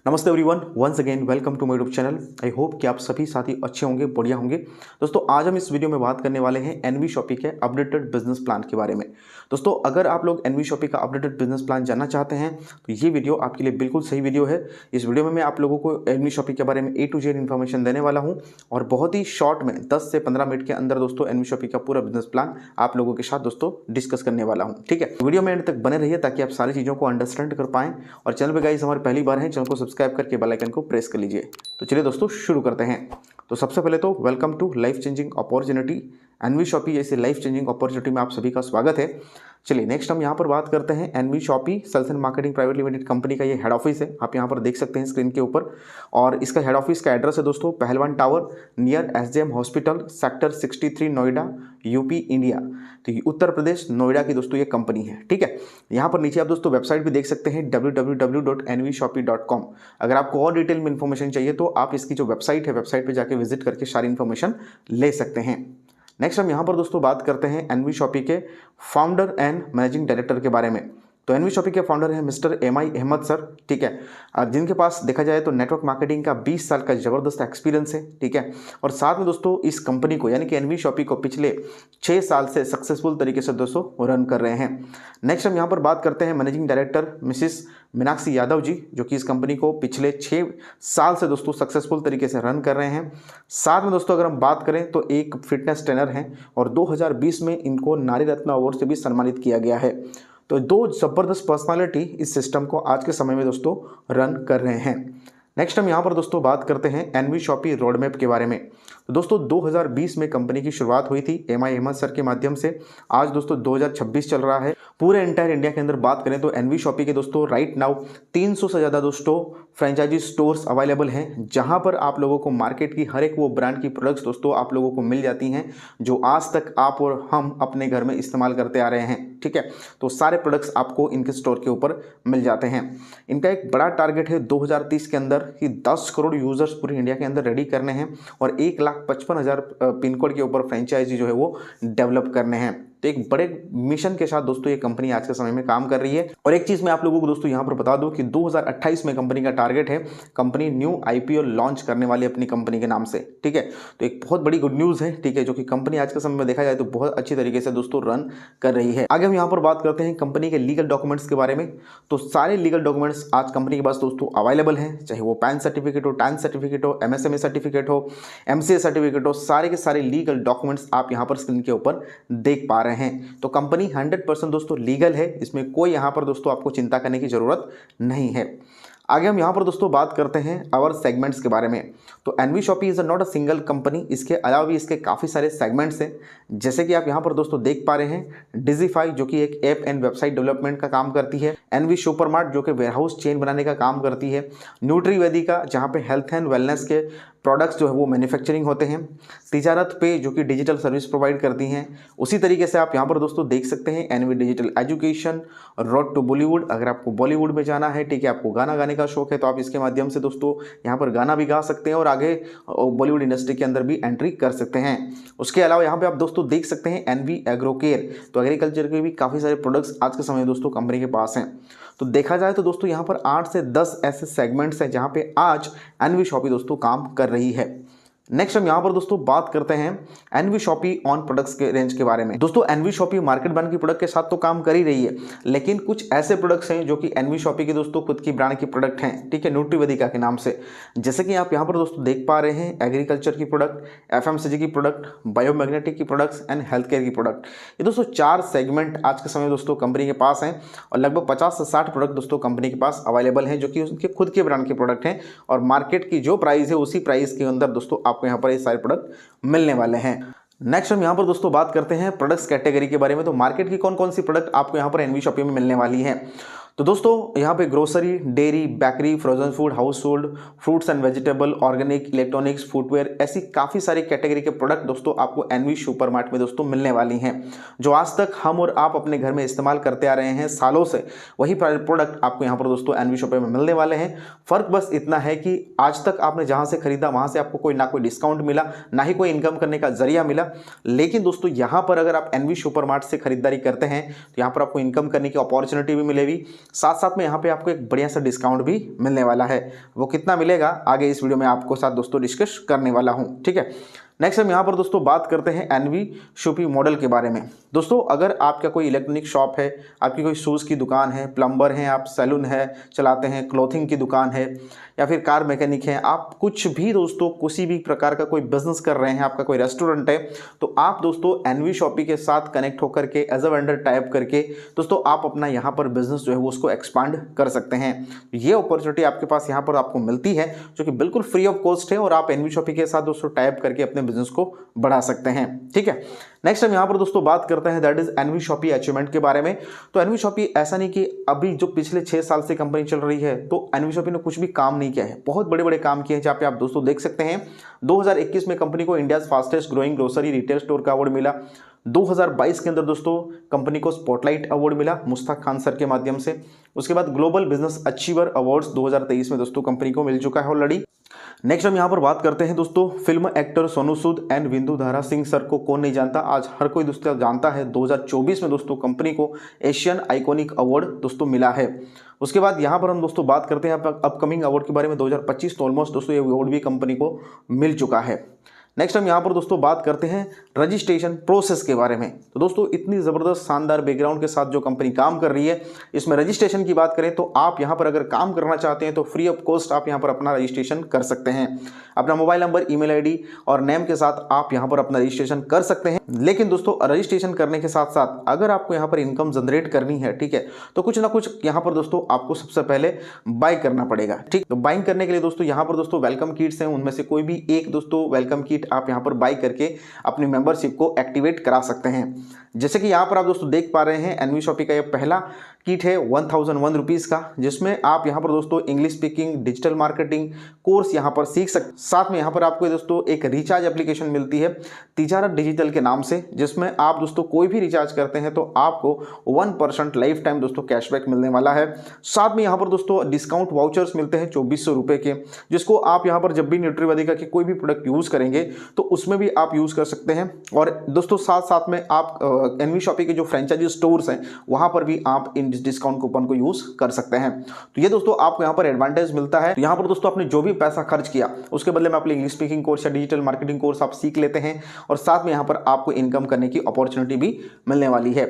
नमस्ते everyone, once again welcome to my YouTube channel. I hope कि आप सभी साथी अच्छे होंगे, बढ़िया होंगे। दोस्तों, आज हम इस वीडियो में बात करने वाले हैं एनवी शॉपी के अपडेटेड बिजनेस प्लान के बारे में। दोस्तों, अगर आप लोग एनवी शॉपी का अपडेटेड बिजनेस प्लान जानना चाहते हैं तो ये वीडियो आपके लिए बिल्कुल सही वीडियो है। इस वीडियो में मैं आप लोगों को एनवी शॉपी के बारे में A to Z इन्फॉर्मेशन देने वाला हूँ और बहुत ही शॉर्ट में 10 से 15 मिनट के अंदर दोस्तों एनवी शॉपी का पूरा बिजनेस प्लान आप लोगों के साथ दोस्तों डिस्कस करने वाला हूँ। ठीक है, वीडियो में एंड तक बने रहिए ताकि आप सारी चीज़ों को अंडरस्टैंड कर पाएं। और चैनल पे गाइस हमारे पहली बार है, चैनल को सब्सक्राइब करके बेल आइकन को प्रेस कर लीजिए। तो चलिए दोस्तों शुरू करते हैं। तो सबसे पहले तो welcome to life changing opportunity. NV Shoppy जैसे लाइफ चेंजिंग अपॉर्चुनिटी में आप सभी का स्वागत है। चलिए नेक्स्ट हम यहाँ पर बात करते हैं NV Shoppy sales and marketing private limited company का ये हेड ऑफिस है। आप यहाँ पर देख सकते हैं स्क्रीन के ऊपर। और इसका हेड ऑफिस का एड्रेस है दोस्तों पहलवान tower near SJM hospital sector 63 Noida UP India. तो ये उत्तर प्रदेश नोएडा की दोस्तों ये कंपनी है। ठीक है, यहाँ पर नीचे आप दोस्तों वेबसाइट भी देख सकते हैं www.nvshopee.com। अगर आपको और डिटेल में इन्फॉर्मेशन चाहिए तो आप इसकी जो वेबसाइट है वेबसाइट पर जाकर विजिट करके सारी इन्फॉर्मेशन ले सकते हैं। नेक्स्ट हम यहाँ पर दोस्तों बात करते हैं एनवी शॉपी के फाउंडर एंड मैनेजिंग डायरेक्टर के बारे में। तो एनवी शॉपी के फाउंडर हैं मिस्टर MI अहमद सर। ठीक है, जिनके पास देखा जाए तो नेटवर्क मार्केटिंग का 20 साल का ज़बरदस्त एक्सपीरियंस है। ठीक है, और साथ में दोस्तों इस कंपनी को यानी कि एनवी शॉपी को पिछले 6 साल से सक्सेसफुल तरीके से दोस्तों रन कर रहे हैं। नेक्स्ट हम यहाँ पर बात करते हैं managing director Mrs Meenakshi Yadav ji, जो कि इस कंपनी को पिछले 6 साल से दोस्तों सक्सेसफुल तरीके से रन कर रहे हैं। साथ में दोस्तों अगर हम बात करें तो एक फिटनेस ट्रेनर हैं और 2020 में इनको नारी रत्न अवार्ड से भी सम्मानित किया गया है। तो दो ज़बरदस्त पर्सनालिटी इस सिस्टम को आज के समय में दोस्तों रन कर रहे हैं। नेक्स्ट हम यहाँ पर दोस्तों बात करते हैं एनवी शॉपी रोड मैप के बारे में। तो दोस्तों 2020 में कंपनी की शुरुआत हुई थी MI अहमद सर के माध्यम से। आज दोस्तों 2026 चल रहा है। पूरे एंटायर इंडिया के अंदर बात करें तो एनवी शॉपी के दोस्तों राइट नाउ 300 से ज़्यादा दोस्तों फ्रेंचाइजी स्टोर्स अवेलेबल हैं, जहां पर आप लोगों को मार्केट की हर एक वो ब्रांड की प्रोडक्ट्स दोस्तों आप लोगों को मिल जाती हैं जो आज तक आप और हम अपने घर में इस्तेमाल करते आ रहे हैं। ठीक है, तो सारे प्रोडक्ट्स आपको इनके स्टोर के ऊपर मिल जाते हैं। इनका एक बड़ा टारगेट है 2030 के अंदर कि 10 करोड़ यूजर्स पूरी इंडिया के अंदर रेडी करने हैं और 1,55,000 पिन कोड के ऊपर फ्रेंचाइजी जो है वो डेवलप करने हैं। तो एक बड़े मिशन के साथ दोस्तों ये कंपनी आज के समय में काम कर रही है। और एक चीज़ मैं आप लोगों को दोस्तों यहाँ पर बता दूं कि 2028 में कंपनी का टारगेट है, कंपनी न्यू IPO लॉन्च करने वाली अपनी कंपनी के नाम से। ठीक है, तो एक बहुत बड़ी गुड न्यूज़ है। ठीक है, जो कि कंपनी आज के समय में देखा जाए तो बहुत अच्छी तरीके से दोस्तों रन कर रही है। आगे हम यहाँ पर बात करते हैं कंपनी के लीगल डॉक्यूमेंट्स के बारे में। तो सारे लीगल डॉक्यूमेंट्स आज कंपनी के पास दोस्तों अवेलेबल हैं, चाहे वो पैन सर्टिफिकेट हो, टैन सर्टिफिकेट हो, MSME सर्टिफिकेट हो, MCA सर्टिफिकेट हो, सारे के सारे लीगल डॉक्यूमेंट्स आप यहाँ पर स्क्रीन के ऊपर देख पा रहे हैं। तो कंपनी 100% दोस्तों लीगल है, इसमें कोई यहाँ पर दोस्तों आपको चिंता करने की ज़रूरत नहीं है। आगे हम यहाँ पर दोस्तों बात करते हैं आवर सेगमेंट्स के बारे में। तो NV Shoppy is not a single company, इसके अलावा भी इसके काफ़ी सारे सेगमेंट्स हैं, जैसे कि आप यहाँ पर दोस्तों देख पा रहे हैं डिजिफाई जो कि एक ऐप एंड वेबसाइट डेवलपमेंट का काम करती है, एनवी सुपरमार्ट जो कि वेयरहाउस चेन बनाने का काम करती है, न्यूट्रीवेदिका जहाँ पे हेल्थ एंड वेलनेस के प्रोडक्ट्स जो है वो मैन्युफैक्चरिंग होते हैं, तिजारत पे जो कि डिजिटल सर्विस प्रोवाइड करती हैं। उसी तरीके से आप यहाँ पर दोस्तों देख सकते हैं NV digital education, road to Bollywood, अगर आपको बॉलीवुड में जाना है, ठीक है, आपको गाना गाने का शौक है तो आप इसके माध्यम से दोस्तों यहाँ पर गाना भी गा सकते हैं और आगे बॉलीवुड इंडस्ट्री के अंदर भी एंट्री कर सकते हैं। उसके अलावा यहाँ पे आप दोस्तों देख सकते हैं एनवी एग्रो केयर, तो एग्रीकल्चर के भी काफ़ी सारे प्रोडक्ट्स आज के समय दोस्तों कंपनी के पास हैं। तो देखा जाए तो दोस्तों यहाँ पर 8 से 10 ऐसे सेगमेंट्स हैं जहाँ पे आज एनवी शॉपी दोस्तों काम कर रही है। नेक्स्ट हम यहाँ पर दोस्तों बात करते हैं एनवी शॉपी ऑन प्रोडक्ट्स के रेंज के बारे में। दोस्तों एनवी शॉपी मार्केट ब्रांड की प्रोडक्ट के साथ तो काम कर ही रही है, लेकिन कुछ ऐसे प्रोडक्ट्स हैं जो कि एनवी शॉपी के दोस्तों खुद की ब्रांड की प्रोडक्ट हैं। ठीक है, न्यूट्रीवेदिका के नाम से, जैसे कि आप यहाँ पर दोस्तों देख पा रहे हैं एग्रीकल्चर की प्रोडक्ट, FMCG की प्रोडक्ट, बायोमैग्नेटिक की प्रोडक्ट्स एंड हेल्थ केयर की प्रोडक्ट। ये दोस्तों 4 सेगमेंट आज के समय दोस्तों कंपनी के पास हैं और लगभग 50 से 60 प्रोडक्ट दोस्तों कंपनी के पास अवेलेबल हैं जो कि उनके खुद के ब्रांड के प्रोडक्ट हैं और मार्केट की जो प्राइस है उसी प्राइस के अंदर दोस्तों आपको यहाँ पर ये सारे प्रोडक्ट मिलने वाले हैं। नेक्स्ट हम यहाँ पर दोस्तों बात करते हैं प्रोडक्ट्स कैटेगरी के बारे में। तो मार्केट की कौन कौन सी प्रोडक्ट आपको यहाँ पर एनवी शॉपी में मिलने वाली है। तो दोस्तों यहाँ पे grocery, dairy, bakery, frozen food, house hold, fruits and vegetable, organic, electronics, footwear, ऐसी काफ़ी सारी कैटेगरी के प्रोडक्ट दोस्तों आपको एनवी सुपरमार्ट में दोस्तों मिलने वाली हैं, जो आज तक हम और आप अपने घर में इस्तेमाल करते आ रहे हैं सालों से। वही प्रोडक्ट आपको यहाँ पर दोस्तों एनवी शॉप में मिलने वाले हैं। फ़र्क बस इतना है कि आज तक आपने जहाँ से खरीदा वहाँ से आपको कोई ना कोई डिस्काउंट मिला, ना ही कोई इनकम करने का जरिया मिला। लेकिन दोस्तों यहाँ पर अगर आप एनवी सुपरमार्ट से खरीदारी करते हैं तो यहाँ पर आपको इनकम करने की अपॉर्चुनिटी भी मिलेगी साथ साथ में यहाँ पे आपको एक बढ़िया सा डिस्काउंट भी मिलने वाला है। वो कितना मिलेगा आगे इस वीडियो में आपको साथ दोस्तों डिस्कस करने वाला हूँ, ठीक है। नेक्स्ट हम यहाँ पर दोस्तों बात करते हैं एनवी शॉपी मॉडल के बारे में। दोस्तों अगर आपका कोई इलेक्ट्रॉनिक शॉप है, आपकी कोई शूज़ की दुकान है, प्लम्बर हैं, आप सैलून है चलाते हैं, क्लॉथिंग की दुकान है या फिर कार मैकेनिक है, आप कुछ भी दोस्तों किसी भी प्रकार का कोई बिजनेस कर रहे हैं, आपका कोई रेस्टोरेंट है, तो आप दोस्तों एनवी शॉपी के साथ कनेक्ट होकर के एज अ वेंडर टाइप करके दोस्तों आप अपना यहाँ पर बिजनेस जो है वो उसको एक्सपांड कर सकते हैं। ये अपॉर्चुनिटी आपके पास यहाँ पर आपको मिलती है जो कि बिल्कुल फ्री ऑफ कॉस्ट है और आप एनवी शॉपी के साथ दोस्तों टाइप करके अपने बिजनेस को बढ़ा सकते हैं, ठीक है। नेक्स्ट हम यहाँ पर दोस्तों बात करते हैं that is NV Shoppy achievement के बारे में। तो एनवी शॉपी ऐसा नहीं कि अभी जो पिछले 6 साल से कंपनी चल रही है तो एनवी शॉपी ने कुछ भी काम नहीं किया है, बहुत बड़े बड़े काम किए हैं। जहाँ पे आप दोस्तों देख सकते हैं 2021 में कंपनी को India fastest growing grocery retail store का अवार्ड मिला। 2022 के अंदर दोस्तों कंपनी को स्पॉटलाइट अवार्ड मिला मुश्ताक खान सर के माध्यम से। उसके बाद ग्लोबल बिजनेस अचीवर अवार्ड्स 2023 में दोस्तों कंपनी को मिल चुका है ऑलरेडी। नेक्स्ट हम यहाँ पर बात करते हैं दोस्तों film actor Sonu Sood and Vindu धारा सिंह सर को कौन नहीं जानता, आज हर कोई दोस्तों जानता है। 2024 में दोस्तों कंपनी को एशियन आइकॉनिक अवार्ड दोस्तों मिला है। उसके बाद यहाँ पर हम दोस्तों बात करते हैं अपकमिंग अवार्ड के बारे में 2025, तो ऑलमोस्ट दोस्तों ये अवार्ड भी कंपनी को मिल चुका है। नेक्स्ट हम यहाँ पर दोस्तों बात करते हैं रजिस्ट्रेशन प्रोसेस के बारे में। तो दोस्तों इतनी ज़बरदस्त शानदार बैकग्राउंड के साथ जो कंपनी काम कर रही है, इसमें रजिस्ट्रेशन की बात करें तो आप यहाँ पर अगर काम करना चाहते हैं तो फ्री ऑफ कॉस्ट आप यहाँ पर अपना रजिस्ट्रेशन कर सकते हैं। अपना मोबाइल नंबर, ईमेल आईडी और नेम के साथ आप यहाँ पर अपना रजिस्ट्रेशन कर सकते हैं। लेकिन दोस्तों रजिस्ट्रेशन करने के साथ साथ अगर आपको यहाँ पर इनकम जनरेट करनी है, ठीक है, तो कुछ ना कुछ यहाँ पर दोस्तों आपको सबसे पहले बाय करना पड़ेगा, ठीक। तो बाइंग करने के लिए दोस्तों यहाँ पर दोस्तों वेलकम किट्स हैं, उनमें से कोई भी एक दोस्तों वेलकम किट आप यहाँ पर बाय करके अपनी मेंबरशिप को एक्टिवेट करा सकते हैं। जैसे कि यहाँ पर आप दोस्तों देख पा रहे हैं एनवी शॉपी का ये पहला किट है 1001 रुपीज़ का, जिसमें आप यहाँ पर दोस्तों English speaking digital marketing course यहाँ पर सीख सकते। साथ में यहाँ पर आपको दोस्तों एक रिचार्ज एप्लीकेशन मिलती है तिजारत डिजिटल के नाम से, जिसमें आप दोस्तों कोई भी रिचार्ज करते हैं तो आपको 1% लाइफ टाइम दोस्तों कैशबैक मिलने वाला है। साथ में यहाँ पर दोस्तों डिस्काउंट वाउचर्स मिलते हैं 2400 रुपये के, जिसको आप यहाँ पर जब भी न्यूट्रीवेदिका के कोई भी प्रोडक्ट यूज़ करेंगे तो उसमें भी आप यूज़ कर सकते हैं। और दोस्तों साथ साथ में आप एनवी शॉपी के जो फ्रेंचाइजी स्टोर्स हैं वहाँ पर भी आप इन डिस्काउंट कूपन को यूज़ कर सकते हैं। तो ये दोस्तों आपको यहाँ पर एडवांटेज मिलता है। तो यहाँ पर दोस्तों आपने जो भी पैसा खर्च किया उसके बदले में अपने इंग्लिश स्पीकिंग कोर्स या डिजिटल मार्केटिंग कोर्स आप सीख लेते हैं और साथ में यहाँ पर आपको इनकम करने की अपॉर्चुनिटी भी मिलने वाली है।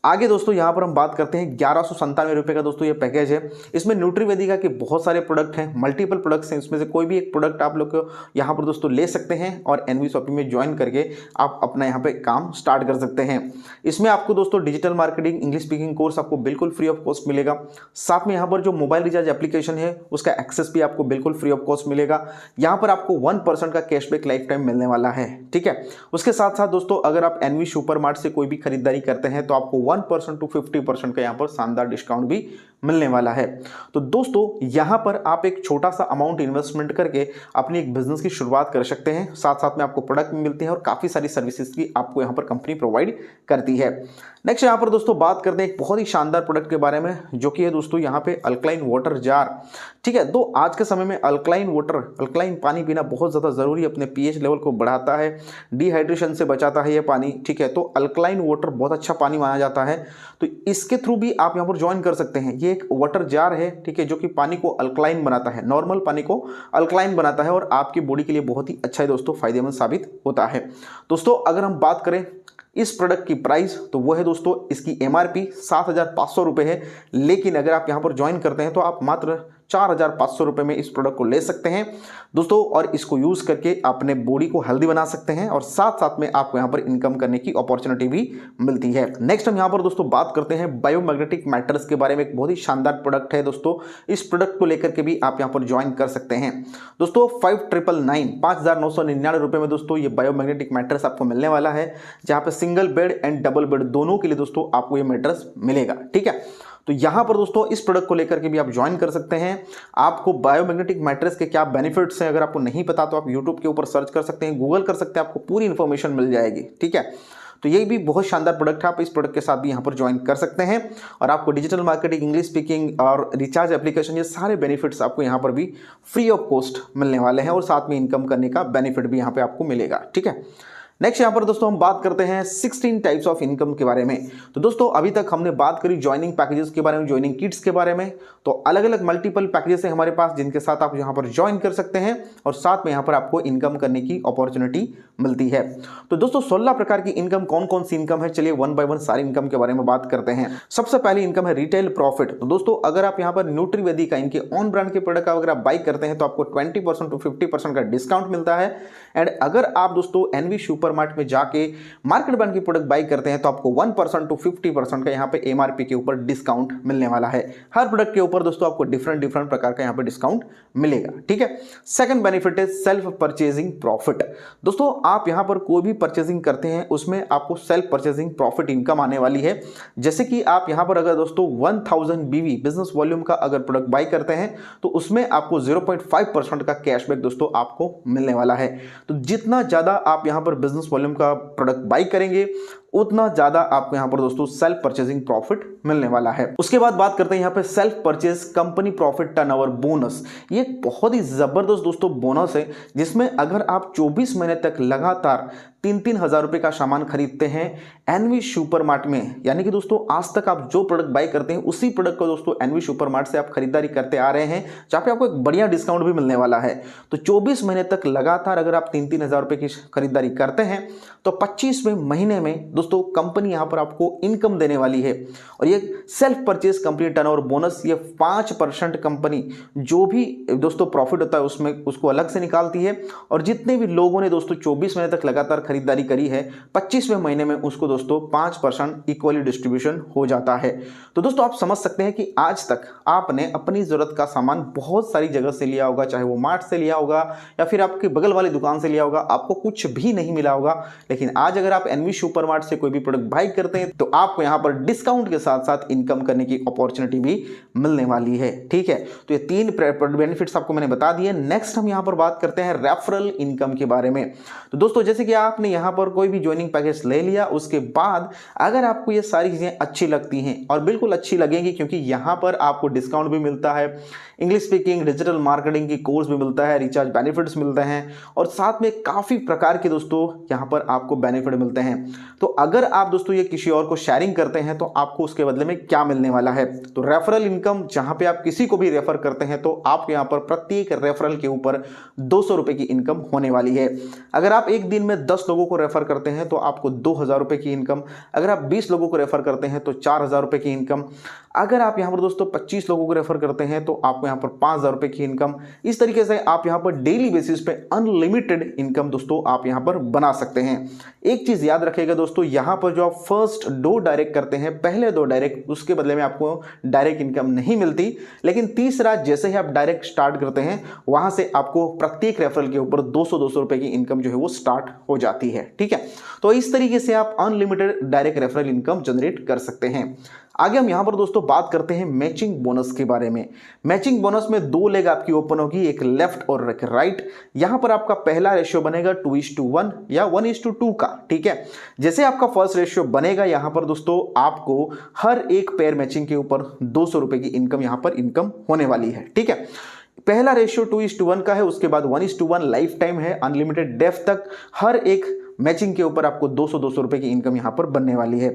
आगे दोस्तों यहाँ पर हम बात करते हैं 1197 रुपये का दोस्तों ये पैकेज है। इसमें न्यूट्रीवेदिका के बहुत सारे प्रोडक्ट हैं, मल्टीपल प्रोडक्ट्स हैं, इसमें से कोई भी एक प्रोडक्ट आप लोग यहाँ पर दोस्तों ले सकते हैं और एनवी शॉपी में ज्वाइन करके आप अपना यहाँ पे काम स्टार्ट कर सकते हैं। इसमें आपको दोस्तों digital marketing English speaking course आपको बिल्कुल फ्री ऑफ कॉस्ट मिलेगा। साथ में यहाँ पर जो मोबाइल रिचार्ज एप्लीकेशन है उसका एक्सेस भी आपको बिल्कुल फ्री ऑफ कॉस्ट मिलेगा। यहाँ पर आपको 1% का कैशबैक लाइफ टाइम मिलने वाला है, ठीक है। उसके साथ साथ दोस्तों अगर आप एनवी सुपर मार्ट से कोई भी खरीदारी करते हैं तो आपको 1% टू 50% का यहाँ पर शानदार डिस्काउंट भी मिलने वाला है। तो दोस्तों यहाँ पर आप एक छोटा सा अमाउंट इन्वेस्टमेंट करके अपनी एक बिजनेस की शुरुआत कर सकते हैं। साथ साथ में आपको प्रोडक्ट भी मिलते हैं और काफ़ी सारी सर्विसेज भी आपको यहाँ पर कंपनी प्रोवाइड करती है। नेक्स्ट यहाँ पर दोस्तों बात करते हैं एक बहुत ही शानदार प्रोडक्ट के बारे में, जो कि है दोस्तों यहाँ पे अल्कलाइन वाटर जार, ठीक है। तो आज के समय में अल्कलाइन वाटर, अल्कलाइन पानी पीना बहुत ज़्यादा ज़रूरी है, अपने पीएच लेवल को बढ़ाता है, डिहाइड्रेशन से बचाता है ये पानी, ठीक है। तो अल्कलाइन वाटर बहुत अच्छा पानी माना जाता है, तो इसके थ्रू भी आप यहाँ पर ज्वाइन कर सकते हैं। ये एक वाटर जार है, ठीक है, जो कि पानी को अल्कलाइन बनाता है, नॉर्मल पानी को अल्कलाइन बनाता है और आपकी बॉडी के लिए बहुत ही अच्छा है दोस्तों, फायदेमंद साबित होता है। दोस्तों अगर हम बात करें इस प्रोडक्ट की प्राइस तो वो है दोस्तों, इसकी एमआरपी 7,500 रुपये है, लेकिन अगर आप यहाँ पर ज्वाइन करते हैं तो आप मात्र 4,500 रुपये में इस प्रोडक्ट को ले सकते हैं दोस्तों, और इसको यूज़ करके अपने बॉडी को हेल्दी बना सकते हैं और साथ साथ में आपको यहाँ पर इनकम करने की अपॉर्चुनिटी भी मिलती है। नेक्स्ट हम यहाँ पर दोस्तों बात करते हैं बायोमैग्नेटिक मैटर्स के बारे में। एक बहुत ही शानदार प्रोडक्ट है दोस्तों, इस प्रोडक्ट को लेकर के भी आप यहाँ पर ज्वाइन कर सकते हैं दोस्तों। 5,999 रुपये में दोस्तों ये बायोमैग्नेटिक मैटर्स आपको मिलने वाला है, जहाँ पर single bed and double bed दोनों के लिए दोस्तों आपको ये मैटर्स मिलेगा, ठीक है। तो यहाँ पर दोस्तों इस प्रोडक्ट को लेकर के भी आप ज्वाइन कर सकते हैं। आपको बायोमैग्नेटिक मैट्रेस के क्या बेनिफिट्स हैं अगर आपको नहीं पता तो आप यूट्यूब के ऊपर सर्च कर सकते हैं, गूगल कर सकते हैं, आपको पूरी इन्फॉर्मेशन मिल जाएगी, ठीक है। तो ये भी बहुत शानदार प्रोडक्ट है, आप इस प्रोडक्ट के साथ भी यहाँ पर ज्वाइन कर सकते हैं और आपको डिजिटल मार्केटिंग, इंग्लिश स्पीकिंग और रिचार्ज एप्लीकेशन, ये सारे बेनिफिट्स आपको यहाँ पर भी फ्री ऑफ कॉस्ट मिलने वाले हैं और साथ में इनकम करने का बेनिफिट भी यहाँ पे आपको मिलेगा, ठीक है। नेक्स्ट यहाँ पर दोस्तों हम बात करते हैं 16 टाइप्स ऑफ इनकम के बारे में। तो दोस्तों अभी तक हमने बात करी ज्वाइनिंग पैकेजेस के बारे में, ज्वाइनिंग किट्स के बारे में। तो अलग अलग मल्टीपल पैकेजेस है हमारे पास जिनके साथ आप यहाँ पर ज्वाइन कर सकते हैं और साथ में यहाँ पर आपको इनकम करने की अपॉर्चुनिटी मिलती है। तो दोस्तों 16 प्रकार की इनकम कौन कौन सी इनकम है, चलिए वन बाय वन सारी इनकम के बारे में बात करते हैं। सबसे पहली इनकम है रिटेल प्रॉफिट। तो दोस्तों अगर आप यहाँ पर न्यूट्रीवेदी का इनके ऑन ब्रांड के प्रोडक्ट अगर आप बाई करते हैं तो आपको 20% टू 50% का डिस्काउंट मिलता है। एंड अगर आप दोस्तों एनवी सुपरमार्ट में जाके मार्केट ब्रांड की प्रोडक्ट बाई करते हैं तो आपको 1% टू 50% का यहाँ पे एमआरपी के ऊपर डिस्काउंट मिलने वाला है। हर प्रोडक्ट के ऊपर दोस्तों आपको डिफरेंट प्रकार का यहाँ पे डिस्काउंट मिलेगा, ठीक है। सेकंड बेनिफिट है सेल्फ परचेजिंग प्रॉफिट। दोस्तों आप यहाँ पर कोई भी परचेजिंग करते हैं उसमें आपको सेल्फ परचेजिंग प्रॉफिट इनकम आने वाली है। जैसे कि आप यहाँ पर अगर दोस्तों 1000 बीवी बिजनेस वॉल्यूम का अगर प्रोडक्ट बाई करते हैं तो उसमें आपको 0.5% का कैशबैक दोस्तों आपको मिलने वाला है। तो जितना ज्यादा आप यहाँ पर बिजनेस वॉल्यूम का प्रोडक्ट बाई करेंगे उतना ज्यादा आपको यहाँ पर दोस्तों सेल्फ परचेजिंग प्रॉफिट मिलने वाला है। उसके बाद बात करते हैं यहाँ पे self purchase company profit turnover bonus. ये बहुत ही जबरदस्त दोस्तों बोनस है जिसमें अगर आप 24 महीने तक लगातार 3-3 हजार रुपए का सामान खरीदते हैं एनवी सुपरमार्ट में, यानी कि दोस्तों आज तक आप जो प्रोडक्ट बाई करते हैं उसी प्रोडक्ट को दोस्तों एनवी सुपरमार्ट से आप खरीदारी करते आ रहे हैं जहां पे आपको एक बढ़िया डिस्काउंट भी मिलने वाला है। तो 24 महीने तक लगातार अगर आप 3-3 हजार रुपए की खरीदारी करते हैं तो 25वें महीने में दोस्तों कंपनी यहां पर आपको इनकम देने वाली है। और ये self purchase company turnover bonus ये 5% कंपनी जो भी दोस्तों प्रॉफिट होता है उसमें उसको अलग से निकालती है और जितने भी लोगों ने दोस्तों 24 महीने तक लगातार खरीदारी करी है 25वें महीने में उसको दोस्तों 5% इक्वली डिस्ट्रीब्यूशन हो जाता है। तो दोस्तों आप समझ सकते हैं कि आज तक आपने अपनी जरूरत का सामान बहुत सारी जगह से लिया होगा, चाहे वो मार्ट से लिया होगा या फिर आपके बगल वाली दुकान से लिया होगा, आपको कुछ भी नहीं मिला होगा। लेकिन आज अगर आप एनवी सुपरमार्ट से कोई भी प्रोडक्ट बाई करते हैं तो आपको यहां पर डिस्काउंट के साथ साथ इनकम करने की अपॉर्चुनिटी भी मिलने वाली है, ठीक है। तो ये 3 बेनिफिट्स आपको मैंने बता दिए। नेक्स्ट हम यहां पर बात करते हैं रेफरल इनकम के बारे में। तो दोस्तों जैसे कि आपने यहां पर कोई भी ज्वाइनिंग पैकेज ले लिया, उसके बाद अगर आपको ये सारी चीजें अच्छी लगती हैं और बिल्कुल अच्छी लगेंगी क्योंकि यहां पर आपको डिस्काउंट भी मिलता है, इंग्लिश स्पीकिंग डिजिटल मार्केटिंग की कोर्स भी मिलता है, रिचार्ज बेनिफिट्स मिलते हैं और साथ में काफी प्रकार के दोस्तों यहां पर आपको बेनिफिट मिलते हैं। तो अगर आप दोस्तों ये किसी और को शेयरिंग करते हैं तो आपको उसके बदले में क्या मिलने वाला है। तो रेफरल इनकम जहां पे आप किसी को भी रेफर करते हैं तो आपको यहां पर प्रत्येक रेफरल के ऊपर 200 रुपए की इनकम होने वाली है। अगर आप एक दिन में 10 लोगों को रेफर करते हैं तो आपको 2000 रुपए की इनकम, अगर आप 20 लोगों को रेफर करते हैं तो 4000 रुपए की इनकम, अगर आप यहां पर दोस्तों 25 लोगों को रेफर करते हैं तो आपको यहां पर 5000 रुपए की इनकम। इस तरीके से आप यहां पर डेली बेसिस पे अनलिमिटेड इनकम दोस्तों आप यहां पर बना सकते हैं। एक चीज याद रखिएगा दोस्तों, यहां पर जो आप फर्स्ट 2 डायरेक्ट करते हैं, पहले 2 डायरेक्ट, उसके बदले में आपको डायरेक्ट इनकम नहीं मिलती, लेकिन तीसरा जैसे ही आप डायरेक्ट स्टार्ट करते हैं वहां से आपको प्रत्येक रेफरल के ऊपर 200 रुपए की इनकम जो है वो स्टार्ट हो जाती है, ठीक है। तो इस तरीके से आप unlimited direct referral income generate कर सकते हैं। आगे हम यहां पर दोस्तों बात करते हैं मैचिंग बोनस के बारे में। मैचिंग बोनस में 2 लेग आपकी ओपन होगी, एक लेफ्ट और एक राइट। यहां पर आपका पहला रेशियो बनेगा 2:1 या 1:2 का, ठीक है। जैसे आपका फर्स्ट रेशियो बनेगा यहां पर दोस्तों आपको हर एक पेयर मैचिंग के ऊपर 200 रुपए की इनकम यहां पर इनकम होने वाली है, ठीक है। पहला रेशियो 2:1 का है, उसके बाद 1:1 लाइफ टाइम है, अनलिमिटेड डेफ तक हर एक मैचिंग के ऊपर आपको 200 रुपए की इनकम यहां पर बनने वाली है।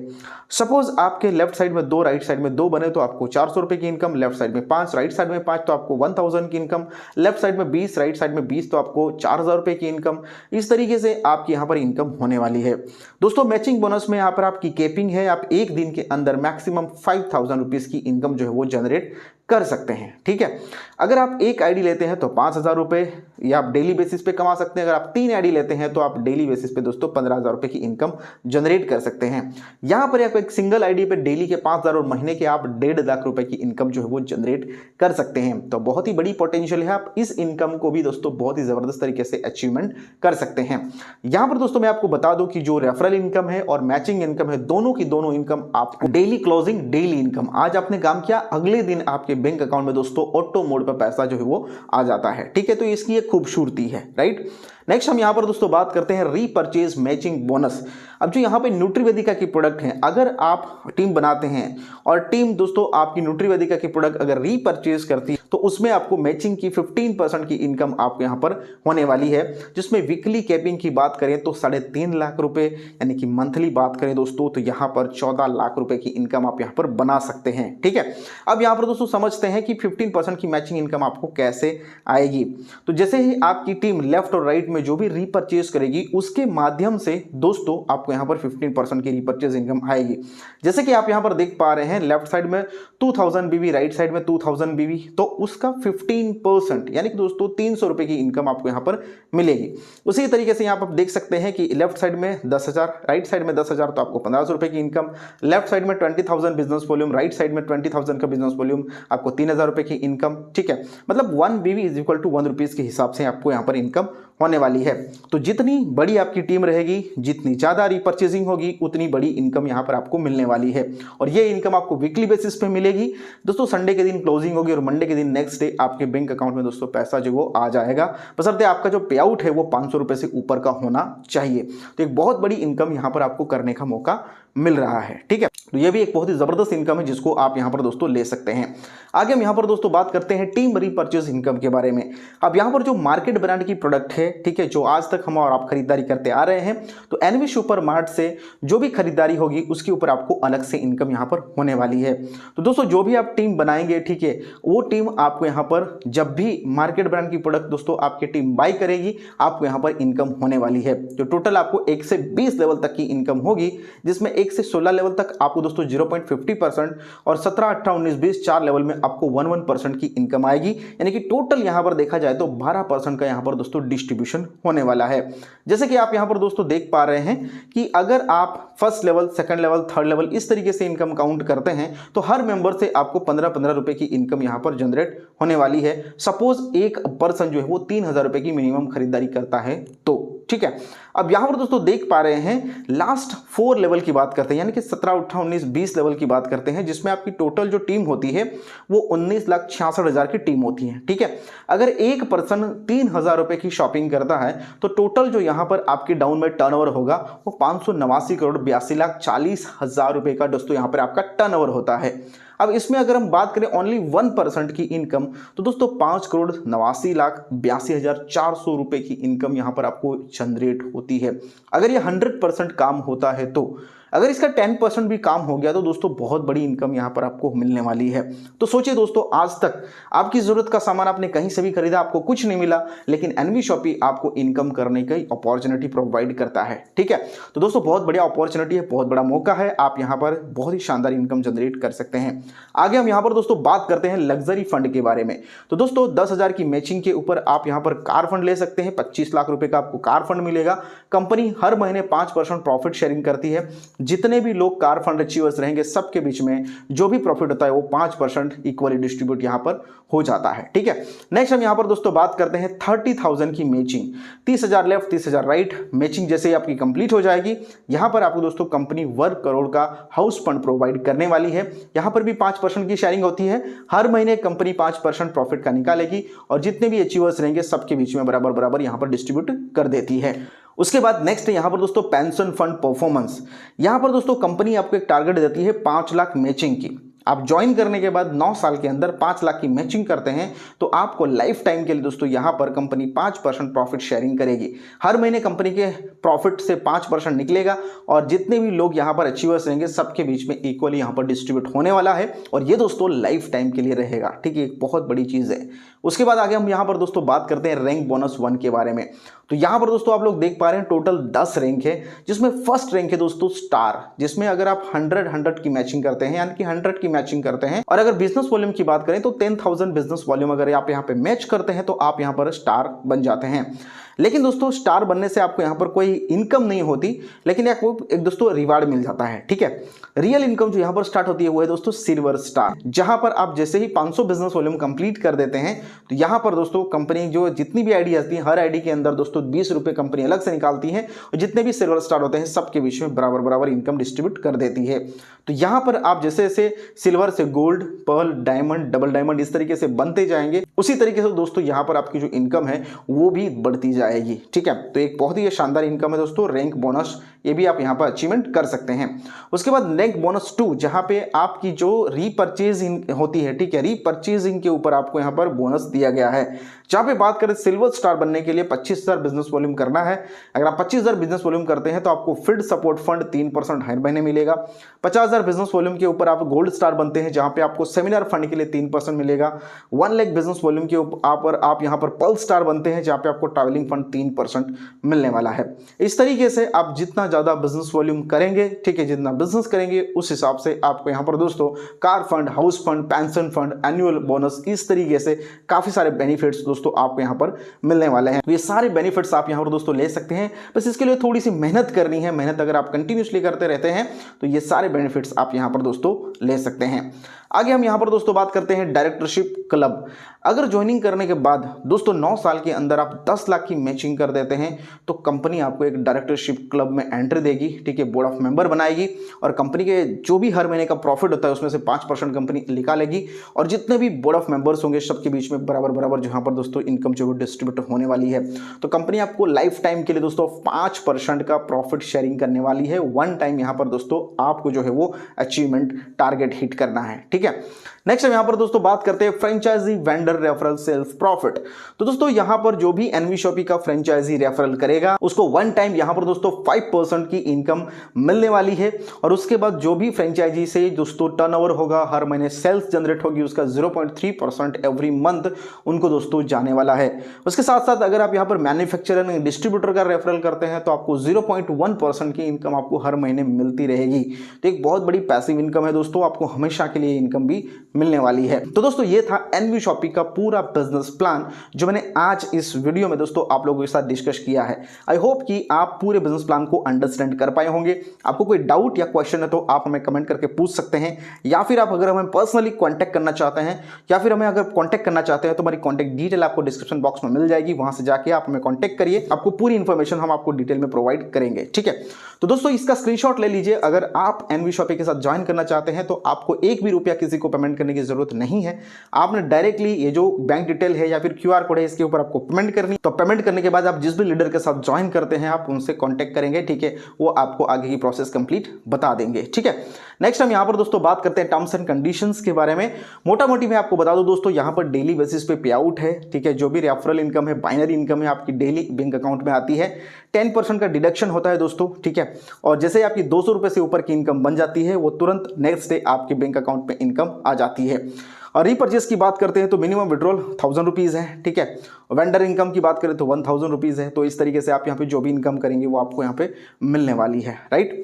सपोज आपके लेफ्ट साइड में 2, राइट साइड में 2 बने तो आपको 400 रुपए की इनकम, लेफ्ट साइड में 5, राइट साइड में 5 तो आपको 1000 की इनकम, लेफ्ट साइड में 20, राइट साइड में 20 तो आपको 4000 रुपए की इनकम। इस तरीके से आपकी यहां पर इनकम होने वाली है। दोस्तों मैचिंग बोनस में यहां पर आपकी कैपिंग है, आप एक दिन के अंदर मैक्सिमम 5000 रुपीज की इनकम जो है वो जनरेट कर सकते हैं, ठीक है। अगर आप एक आईडी लेते हैं तो 5000 रुपए या आप डेली बेसिस पे कमा सकते हैं। अगर आप 3 आईडी लेते हैं तो आप डेली बेसिस पे दोस्तों 15000 रुपए की इनकम जनरेट कर सकते हैं। यहां पर आप एक सिंगल आईडी पे डेली के 5000 और महीने के आप 1.5 लाख रुपए की इनकम जो है वो जनरेट कर सकते हैं। तो बहुत ही बड़ी पोटेंशियल है, आप इस इनकम को भी दोस्तों बहुत ही जबरदस्त तरीके से अचीवमेंट कर सकते हैं। यहां पर दोस्तों मैं आपको बता दूं कि जो रेफरल इनकम है और मैचिंग इनकम है, दोनों की दोनों इनकम आपको डेली क्लोजिंग डेली इनकम, आज आपने काम किया अगले दिन आपके बैंक अकाउंट में दोस्तों ऑटो मोड पर पैसा जो है वो आ जाता है, ठीक है। तो इसकी एक खूबसूरती है, राइट। नेक्स्ट हम यहाँ पर दोस्तों बात करते हैं रीपरचेज मैचिंग बोनस। अब जो यहाँ पे न्यूट्रीवेदिका की प्रोडक्ट है, अगर आप टीम बनाते हैं और टीम दोस्तों आपकी न्यूट्रीवेदिका की प्रोडक्ट अगर रीपरचेज करती है तो उसमें आपको मैचिंग की 15% की इनकम आपको यहाँ पर होने वाली है, जिसमें वीकली कैपिंग की बात करें तो 3.5 लाख रुपए, यानी कि मंथली बात करें दोस्तों तो यहाँ पर 14 लाख रुपए की इनकम आप यहाँ पर बना सकते हैं। ठीक है, अब यहाँ पर दोस्तों समझते हैं कि 15% की मैचिंग इनकम आपको कैसे आएगी। तो जैसे ही आपकी टीम लेफ्ट और राइट में जो भी रीपरचेज करेगी उसके माध्यम से दोस्तों आपको यहाँ पर 15% की रीपरचेज इनकम आएगी। जैसे कि आप यहाँ पर देख पा रहे हैं लेफ्ट साइड में 2000 बीवी, राइट साइड में 2000 बीवी, तो उसका 15% यानी कि दोस्तों 300 रुपए की इनकम आपको यहाँ पर मिलेगी। उसी तरीके से यहाँ पर आप देख सकते हैं कि लेफ्ट साइड में 10,000, राइट साइड में 10,000, तो आपको 1500 रुपए की इनकम। लेफ्ट साइड में 20,000 बिजनेस वॉल्यूम, राइट साइड में 20,000 का बिजनेस वॉल्यूम, आपको 3,000 रुपए की इनकम। ठीक है, मतलब 1 बीवी इज इक्वल टू 1 रुपीज के हिसाब से आपको यहाँ पर इनकम होने वाली है। तो जितनी बड़ी आपकी टीम रहेगी, जितनी ज़्यादा रीपरचेजिंग होगी, उतनी बड़ी इनकम यहाँ पर आपको मिलने वाली है। और ये इनकम आपको वीकली बेसिस पे मिलेगी दोस्तों। संडे के दिन क्लोजिंग होगी और मंडे के दिन नेक्स्ट डे आपके बैंक अकाउंट में दोस्तों पैसा जो वो आ जाएगा, बशर्ते आपका जो पे आउट है वो 500 रुपये से ऊपर का होना चाहिए। तो एक बहुत बड़ी इनकम यहाँ पर आपको करने का मौका मिल रहा है। ठीक है, तो ये भी एक बहुत ही जबरदस्त इनकम है जिसको आप यहाँ पर दोस्तों ले सकते हैं। आगे हम यहाँ पर दोस्तों बात करते हैं टीम रीपरचेज इनकम के बारे में। अब यहाँ पर जो मार्केट ब्रांड की प्रोडक्ट है, ठीक है, जो आज तक हम और आप खरीदारी करते आ रहे हैं, तो एनवी सुपर मार्ट से जो भी खरीदारी होगी उसके ऊपर आपको अलग से इनकम यहाँ पर होने वाली है। तो दोस्तों जो भी आप टीम बनाएंगे, ठीक है, वो टीम आपको यहाँ पर जब भी मार्केट ब्रांड की प्रोडक्ट दोस्तों आपकी टीम बाई करेगी, आपको यहाँ पर इनकम होने वाली है। जो टोटल आपको 1 से 20 लेवल तक की इनकम होगी, जिसमें 1 से 16 लेवल तक आपको दोस्तों 0.50% और 17, 18, 19, 20 4 लेवल में आपको 11% की इनकम आएगी। यानी कि टोटल यहां पर देखा जाए तो 12% का यहां पर दोस्तों डिस्ट्रीब्यूशन होने वाला है। जैसे कि आप यहां पर दोस्तों देख पा रहे हैं कि अगर आप first level, second level, third level इस तरीके से इनकम काउंट करते हैं तो हर मेंबर से आपको 15-15 रुपए की इनकम यहां पर जनरेट होने वाली है। सपोज एक पर्सन जो है वो 3,000 रुपए की मिनिमम खरीदारी करता है तो, ठीक है। अब यहां पर दोस्तों देख पा रहे हैं लास्ट 4 लेवल की बात करते हैं, यानी कि 17, 18, 19, 20 लेवल की बात करते हैं, जिसमें आपकी टोटल जो टीम होती है वो 19,66,000 की टीम होती है। ठीक है, अगर एक पर्सन 3,000 रुपए की शॉपिंग करता है तो टोटल जो यहां पर आपकी डाउन में टर्नओवर होगा वो 589 करोड़ 82,40,000 रुपए का दोस्तों यहां पर आपका टर्नओवर होता है। अब इसमें अगर हम बात करें ओनली 1% की इनकम, तो दोस्तों 5,89,82,400 रुपए की इनकम यहां पर आपको जनरेट होती है। अगर ये 100% काम होता है तो, अगर इसका 10% भी काम हो गया तो दोस्तों बहुत बड़ी इनकम यहां पर आपको मिलने वाली है। तो सोचिए दोस्तों, आज तक आपकी जरूरत का सामान आपने कहीं से भी खरीदा, आपको कुछ नहीं मिला, लेकिन एनवी शॉपी आपको इनकम करने की अपॉर्चुनिटी प्रोवाइड करता है। ठीक है, तो दोस्तों बहुत बढ़िया अपॉर्चुनिटी है, बहुत बड़ा मौका है, आप यहां पर बहुत ही शानदार इनकम जनरेट कर सकते हैं। आगे हम यहां पर दोस्तों बात करते हैं लग्जरी फंड के बारे में। तो दोस्तों 10,000 की मैचिंग के ऊपर आप यहां पर कार फंड ले सकते हैं। 25 लाख रुपए का आपको कार फंड मिलेगा। कंपनी हर महीने 5% प्रॉफिट शेयरिंग करती है। जितने भी लोग कार फंड अचीवर्स रहेंगे सबके बीच में जो भी प्रॉफिट होता है वो 5% इक्वली डिस्ट्रीब्यूट यहां पर हो जाता है। ठीक है, नेक्स्ट हम यहां पर दोस्तों बात करते हैं 30,000 की मैचिंग। 30,000 left, 30,000 right. मैचिंग जैसे ही आपकी कंप्लीट हो जाएगी, यहां पर आपको दोस्तों कंपनी 1 करोड़ का हाउस फंड प्रोवाइड करने वाली है। यहां पर भी 5% की शेयरिंग होती है। हर महीने कंपनी 5% प्रॉफिट का निकालेगी और जितने भी अचीवर्स रहेंगे सबके बीच में बराबर बराबर यहां पर डिस्ट्रीब्यूट कर देती है। उसके बाद नेक्स्ट यहां पर दोस्तों पेंशन फंड परफॉर्मेंस। यहां पर दोस्तों कंपनी आपको एक टारगेट देती है 5 लाख मैचिंग की। आप ज्वाइन करने के बाद 9 साल के अंदर 5 लाख की मैचिंग करते हैं तो आपको लाइफ टाइम के लिए दोस्तों यहां पर कंपनी 5% प्रॉफिट शेयरिंग करेगी। हर महीने कंपनी के प्रॉफिट से 5% निकलेगा और जितने भी लोग यहां पर अचीवर्स रहेंगे सबके बीच में इक्वली यहां पर डिस्ट्रीब्यूट होने वाला है और ये दोस्तों लाइफ टाइम के लिए रहेगा। ठीक है, एक बहुत बड़ी चीज़ है। उसके बाद आगे हम यहां पर दोस्तों बात करते हैं रैंक बोनस 1 के बारे में। तो यहां पर दोस्तों आप लोग देख पा रहे हैं टोटल 10 रैंक है, जिसमें फर्स्ट रैंक है दोस्तों स्टार, जिसमें अगर आप 100 की मैचिंग करते हैं, यानी कि 100 की मैचिंग करते हैं, और अगर बिजनेस वॉल्यूम की बात करें तो 10,000 बिजनेस वॉल्यूम अगर आप यहां पे मैच करते हैं तो आप यहां पर स्टार बन जाते हैं। लेकिन दोस्तों स्टार बनने से आपको यहां पर कोई इनकम नहीं होती, लेकिन एक दोस्तों रिवार्ड मिल जाता है। ठीक है, रियल इनकम जो यहां पर स्टार्ट होती है वो है दोस्तों सिल्वर स्टार, जहां पर आप जैसे ही 500 बिजनेस वॉल्यूम कंप्लीट कर देते हैं तो यहां पर दोस्तों कंपनी जो जितनी भी आईडी आती है हर आईडी के अंदर दोस्तों दोस्तों 20 रुपये कंपनी अलग से निकालती है और जितने भी सिल्वर स्टार होते हैं सबके बीच में बराबर बराबर इनकम डिस्ट्रीब्यूट कर देती है। तो यहाँ पर आप जैसे जैसे सिल्वर से gold, pearl, diamond, double diamond इस तरीके से बनते जाएंगे, उसी तरीके से दोस्तों यहाँ पर आपकी जो इनकम है वो भी बढ़ती जाएगी। ठीक है, तो एक बहुत ही शानदार इनकम है दोस्तों। रैंक बोनस ये भी आप यहाँ पर अचीवमेंट कर सकते हैं। उसके बाद रैंक बोनस 2 जहाँ पे आपकी जो रीपरचेजिंग होती है, ठीक है, रीपरचेजिंग के ऊपर आपको यहाँ पर बोनस दिया गया है। जहाँ पे बात करें सिल्वर स्टार बनने के लिए 25,000 बिजनेस वॉल्यूम करना है। अगर आप 25,000 बिजनेस वॉल्यूम करते हैं तो आपको फील्ड सपोर्ट फंड 3% हर महीने मिलेगा। 50,000 बिजनेस वॉल्यूम के ऊपर आप गोल्ड स्टार बनते हैं जहाँ पे आपको सेमिनार फंड के लिए 3% मिलेगा। 1 लाख बिजनेस वॉल्यूम के ऊपर आप यहाँ पर पल स्टार बनते हैं जहाँ पे आपको ट्रैवलिंग फंड 3% मिलने वाला है। इस तरीके से आप जितना ज़्यादा बिजनेस वॉल्यूम करेंगे, ठीक है, जितना बिजनेस करेंगे उस हिसाब से आपको यहाँ पर दोस्तों car fund, house fund, pension fund, annual bonus, इस तरीके से काफ़ी सारे बेनिफिट्स दोस्तों आपको यहाँ पर मिलने वाले हैं। तो ये सारे बेनिफिट्स आप यहाँ पर दोस्तों ले सकते हैं, बस इसके लिए थोड़ी सी मेहनत करनी है। मेहनत अगर आप कंटिन्यूसली करते रहते हैं तो ये सारे बेनिफिट्स आप यहाँ पर दोस्तों ले सकते हैं। आगे हम यहाँ पर दोस्तों बात करते हैं डायरेक्टरशिप क्लब। अगर ज्वाइनिंग करने के बाद दोस्तों 9 साल के अंदर आप 10 लाख की मैचिंग कर देते हैं तो कंपनी आपको एक डायरेक्टरशिप क्लब में एंट्री देगी, ठीक है, बोर्ड ऑफ मेंबर बनाएगी और कंपनी के जो भी हर महीने का प्रॉफिट होता है उसमें से 5% कंपनी निकालेगी और जितने भी बोर्ड ऑफ मेंबर्स होंगे सबके बीच में बराबर बराबर जहाँ पर दोस्तों इनकम जो डिस्ट्रीब्यूट होने वाली है। तो कंपनी आपको लाइफ टाइम के लिए दोस्तों 5% का प्रॉफिट शेयरिंग करने वाली है। 1 टाइम यहाँ पर दोस्तों आपको जो है वो अचीवमेंट टारगेट हिट करना है। ठीक है, नेक्स्ट हम यहाँ पर दोस्तों बात करते हैं franchise vendor referral sales profit. तो दोस्तों यहाँ पर जो भी एनवी शॉपी का फ्रेंचाइजी रेफरल करेगा उसको 1 टाइम यहाँ पर दोस्तों 5% की इनकम मिलने वाली है और उसके बाद जो भी फ्रेंचाइजी से दोस्तों टर्नओवर होगा, हर महीने सेल्स जनरेट होगी, उसका 0.3% एवरी मंथ उनको दोस्तों जाने वाला है। उसके साथ साथ अगर आप यहाँ पर मैन्युफैक्चरर एंड डिस्ट्रीब्यूटर का रेफरल करते हैं तो आपको 0.1% की इनकम आपको हर महीने मिलती रहेगी। तो एक बहुत बड़ी पैसिव इनकम है दोस्तों, आपको हमेशा के लिए इनकम भी मिलने वाली है। तो दोस्तों ये था एनवी शॉपी का पूरा बिजनेस प्लान जो मैंने आज इस वीडियो में दोस्तों आप लोगों के साथ डिस्कस किया है। आई होप कि आप पूरे बिजनेस प्लान को अंडरस्टैंड कर पाए होंगे। आपको कोई डाउट या क्वेश्चन है तो आप हमें कमेंट करके पूछ सकते हैं, या फिर आप अगर हमें पर्सनली कांटेक्ट करना चाहते हैं या फिर हमें अगर कांटेक्ट करना चाहते हैं तो हमारी कांटेक्ट डिटेल आपको डिस्क्रिप्शन बॉक्स में मिल जाएगी, वहां से जाके आप हमें कांटेक्ट करिए, आपको पूरी इंफॉर्मेशन हम आपको डिटेल में प्रोवाइड करेंगे। ठीक है, तो दोस्तों इसका स्क्रीनशॉट ले लीजिए। अगर आप एनवी शॉपी के साथ ज्वाइन करना चाहते हैं तो आपको 1 भी रुपया किसी को पेमेंट करने की जरूरत नहीं है। आपने डायरेक्टली ये जो बैंक डिटेल है या फिर QR कोड है इसके ऊपर आपको पेमेंट करनी। तो पेमेंट करने के बाद आप जिस भी लीडर के साथ ज्वाइन करते हैं आप उनसे कांटेक्ट करेंगे, ठीक है, वो आपको आगे की प्रोसेस कंप्लीट बता देंगे। ठीक है, नेक्स्ट हम यहाँ पर दोस्तों बात करते हैं टर्म्स एंड कंडीशंस के बारे में। मोटा मोटी मैं आपको बता दूं दोस्तों, यहाँ पर डेली बेसिस पे पे आउट है। ठीक है, जो भी रेफरल इनकम है, बाइनरी इनकम है, आपकी डेली बैंक अकाउंट में आती है। 10% का डिडक्शन होता है दोस्तों। ठीक है, और जैसे आपकी 200 रुपये से ऊपर की इनकम बन जाती है वो तुरंत नेक्स्ट डे आपके बैंक अकाउंट में इनकम आ जाती है। और रीपरचेज की बात करते हैं तो मिनिमम विड्रॉल 1000 रुपीज़ है। ठीक है, वेंडर इनकम की बात करें तो 1000 रुपीज़ है। तो इस तरीके से आप यहाँ पे जो भी इनकम करेंगे वो आपको यहाँ पे मिलने वाली है, राइट।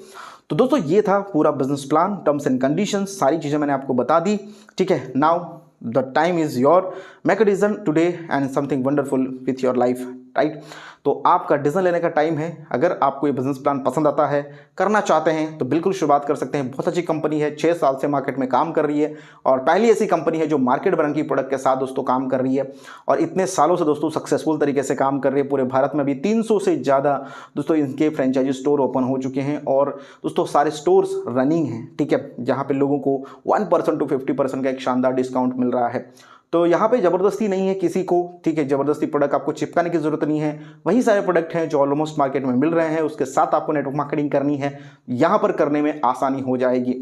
तो दोस्तों ये था पूरा business plan, terms and conditions, सारी चीज़ें मैंने आपको बता दी। ठीक है, now the time is your, make a decision today and something wonderful with your life, right. तो आपका डिसीजन लेने का टाइम है। अगर आपको ये बिजनेस प्लान पसंद आता है, करना चाहते हैं तो बिल्कुल शुरुआत कर सकते हैं। बहुत अच्छी कंपनी है, 6 साल से मार्केट में काम कर रही है और पहली ऐसी कंपनी है जो मार्केट ब्रांड की प्रोडक्ट के साथ दोस्तों काम कर रही है और इतने सालों से दोस्तों सक्सेसफुल तरीके से काम कर रही है। पूरे भारत में अभी 300 से ज़्यादा दोस्तों इनके फ्रेंचाइजी स्टोर ओपन हो चुके हैं और दोस्तों सारे स्टोर्स रनिंग हैं। ठीक है, जहाँ पे लोगों को 1% to 50% का एक शानदार डिस्काउंट मिल रहा है। तो यहाँ पे ज़बरदस्ती नहीं है किसी को, ठीक है, ज़बरदस्ती प्रोडक्ट आपको चिपकाने की ज़रूरत नहीं है। वही सारे प्रोडक्ट हैं जो ऑलमोस्ट मार्केट में मिल रहे हैं, उसके साथ आपको नेटवर्क मार्केटिंग करनी है, यहाँ पर करने में आसानी हो जाएगी।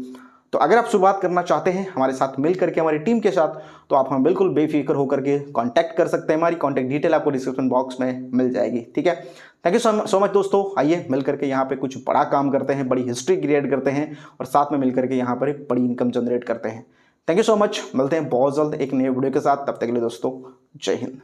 तो अगर आप शुरुआत करना चाहते हैं हमारे साथ मिल करके, हमारी टीम के साथ, तो आप हमें बिल्कुल बेफिक्र होकर के कॉन्टैक्ट कर सकते हैं। हमारी कॉन्टैक्ट डिटेल आपको डिस्क्रिप्शन बॉक्स में मिल जाएगी। ठीक है, थैंक यू सो मच दोस्तों। आइए मिल करके यहाँ पे कुछ बड़ा काम करते हैं, बड़ी हिस्ट्री क्रिएट करते हैं और साथ में मिल करके यहाँ पर एक बड़ी इनकम जनरेट करते हैं। थैंक यू सो मच, मिलते हैं बहुत जल्द एक नए वीडियो के साथ। तब तक के लिए दोस्तों जय हिंद।